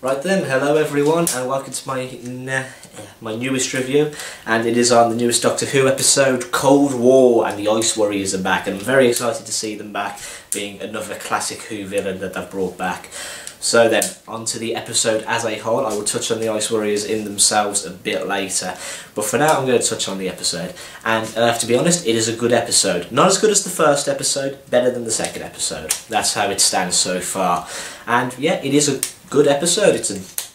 Right then, hello everyone and welcome to my newest review, and it is on the newest Doctor Who episode, Cold War, and the Ice Warriors are back, and I'm very excited to see them back, being another classic Who villain that they've brought back. So then, on to the episode as a whole. I will touch on the Ice Warriors in themselves a bit later, but for now I'm going to touch on the episode, and I have to be honest, it is a good episode. Not as good as the first episode, better than the second episode. That's how it stands so far, and yeah, it is a good episode. It's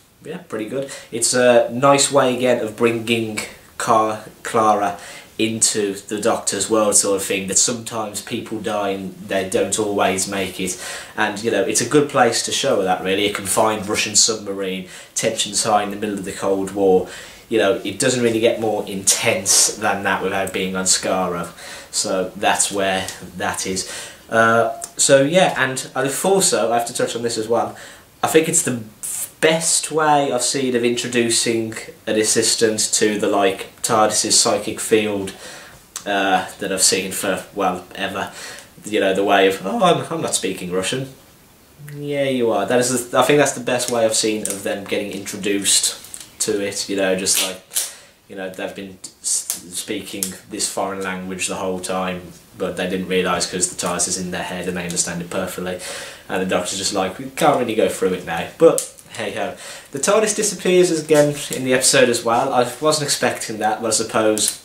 pretty good. It's a nice way again of bringing Clara into the Doctor's world, sort of thing, that sometimes people die and they don't always make it, and you know, it's a good place to show that really. A confined Russian submarine, tensions high in the middle of the Cold War. You know, it doesn't really get more intense than that without being on Skaro, so that's where that is. So yeah, and also I have to touch on this as well. I think it's the best way I've seen of introducing an assistant to the TARDIS's psychic field that I've seen for, well, ever. You know, the way of, oh, I'm not speaking Russian. Yeah, you are. That is, I think that's the best way I've seen of them getting introduced to it. You know, just like, you know, they've been speaking this foreign language the whole time, but they didn't realise because the TARDIS is in their head and they understand it perfectly. And the Doctor's just like, we can't really go through it now. But hey ho. The TARDIS disappears again in the episode as well. I wasn't expecting that, but I suppose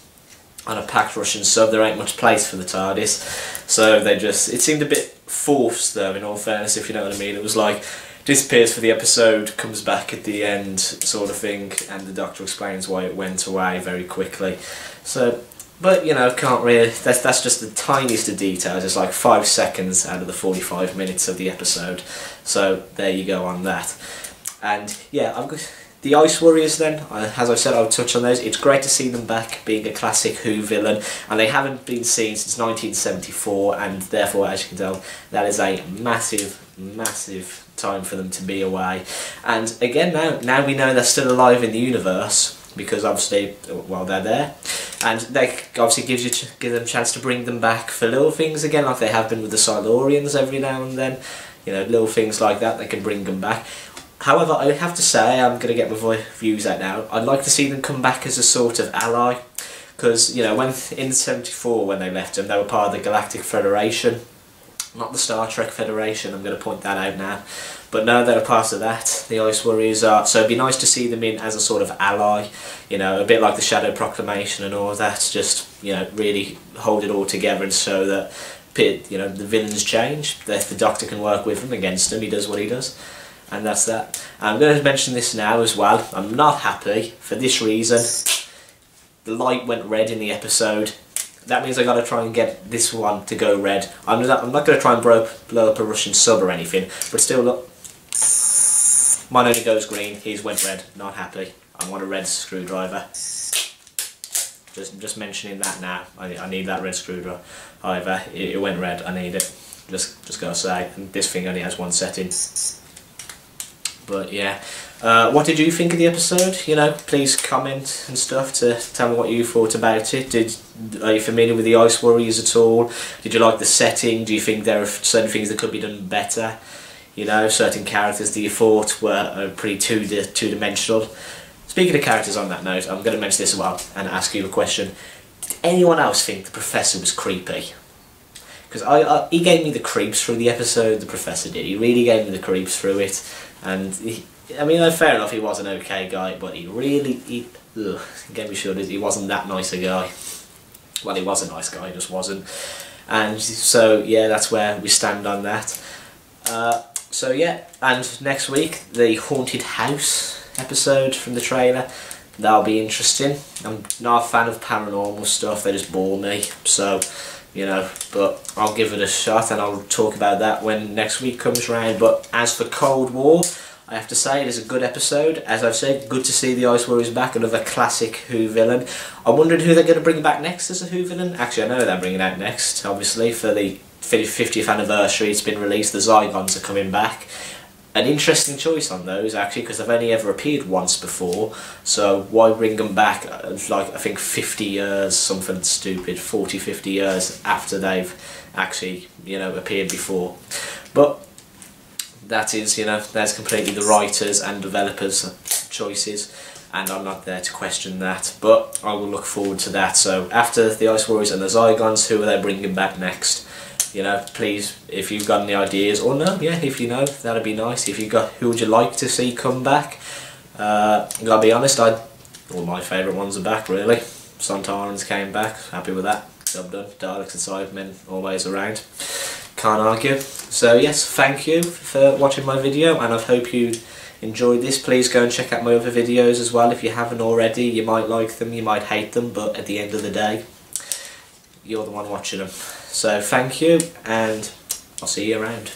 on a packed Russian sub there ain't much place for the TARDIS. So they just, it seemed a bit forced though, in all fairness, if you know what I mean. It was like, disappears for the episode, comes back at the end sort of thing, and the Doctor explains why it went away very quickly. So, but you know, can't really, that's just the tiniest of details. It's like 5 seconds out of the 45 minutes of the episode. So there you go on that. And yeah, I've got the Ice Warriors then, as I said, I'll touch on those. It's great to see them back being a classic Who villain, and they haven't been seen since 1974, and therefore, as you can tell, that is a massive, massive time for them to be away. And again, now we know they're still alive in the universe, because obviously, well, they're there, and they obviously give them a chance to bring them back for little things again, like they have been with the Silurians every now and then. You know, little things like that, they can bring them back. However, I have to say, I'm going to get my views out now, I'd like to see them come back as a sort of ally, because, you know, when in '74 when they left them, they were part of the Galactic Federation, not the Star Trek Federation, I'm going to point that out now, but no, they're a part of that, the Ice Warriors are, so it'd be nice to see them in as a sort of ally, you know, a bit like the Shadow Proclamation and all that, just, you know, really hold it all together and show that, you know, the villains change, that the Doctor can work with them, against him, he does what he does. And that's that. I'm going to mention this now as well. I'm not happy for this reason. The light went red in the episode. That means I got to try and get this one to go red. I'm not going to try and blow up a Russian sub or anything, but still, look. Mine only goes green. His went red. Not happy. I want a red screwdriver. Just mentioning that now. I need that red screwdriver. However, it went red. I need it. Just gotta say. And this thing only has one setting. But yeah, what did you think of the episode? You know, please comment and stuff to tell me what you thought about it. Are you familiar with the Ice Warriors at all? Did you like the setting? Do you think there are certain things that could be done better? You know, certain characters that you thought were pretty two-dimensional. Speaking of characters on that note, I'm going to mention this as well and ask you a question. Did anyone else think the Professor was creepy? Because he gave me the creeps through the episode, the Professor did. He really gave me the creeps through it. And, I mean, fair enough, he was an okay guy, but he gave me shoulders. He wasn't that nice a guy. Well, he was a nice guy, he just wasn't. And so, yeah, that's where we stand on that. So, yeah, and next week, the Haunted House episode from the trailer. That'll be interesting. I'm not a fan of paranormal stuff, they just bore me, so, you know, but I'll give it a shot and I'll talk about that when next week comes round. But as for Cold War, I have to say it is a good episode. As I've said, good to see the Ice Warriors back, another classic Who villain. I'm wondering who they're going to bring back next as a Who villain. Actually, I know they're bringing out next, obviously, for the 50th anniversary. It's been released, the Zygons are coming back. An interesting choice on those, actually, because they've only ever appeared once before, so why bring them back, like, I think 50 years, something stupid, 40, 50 years after they've actually, you know, appeared before. But that is, you know, that's completely the writers and developers' choices, and I'm not there to question that, but I will look forward to that. So after the Ice Warriors and the Zygons, who are they bringing back next? You know, please, if you've got any ideas, or no, yeah, if you know, that'd be nice. If you got, who would you like to see come back? Gotta be honest, all my favourite ones are back, really. Sontarans came back, happy with that. Job done. Daleks and Cybermen always around. Can't argue. So yes, thank you for watching my video, and I hope you enjoyed this. Please go and check out my other videos as well if you haven't already. You might like them, you might hate them, but at the end of the day, you're the one watching them. So thank you, and I'll see you around.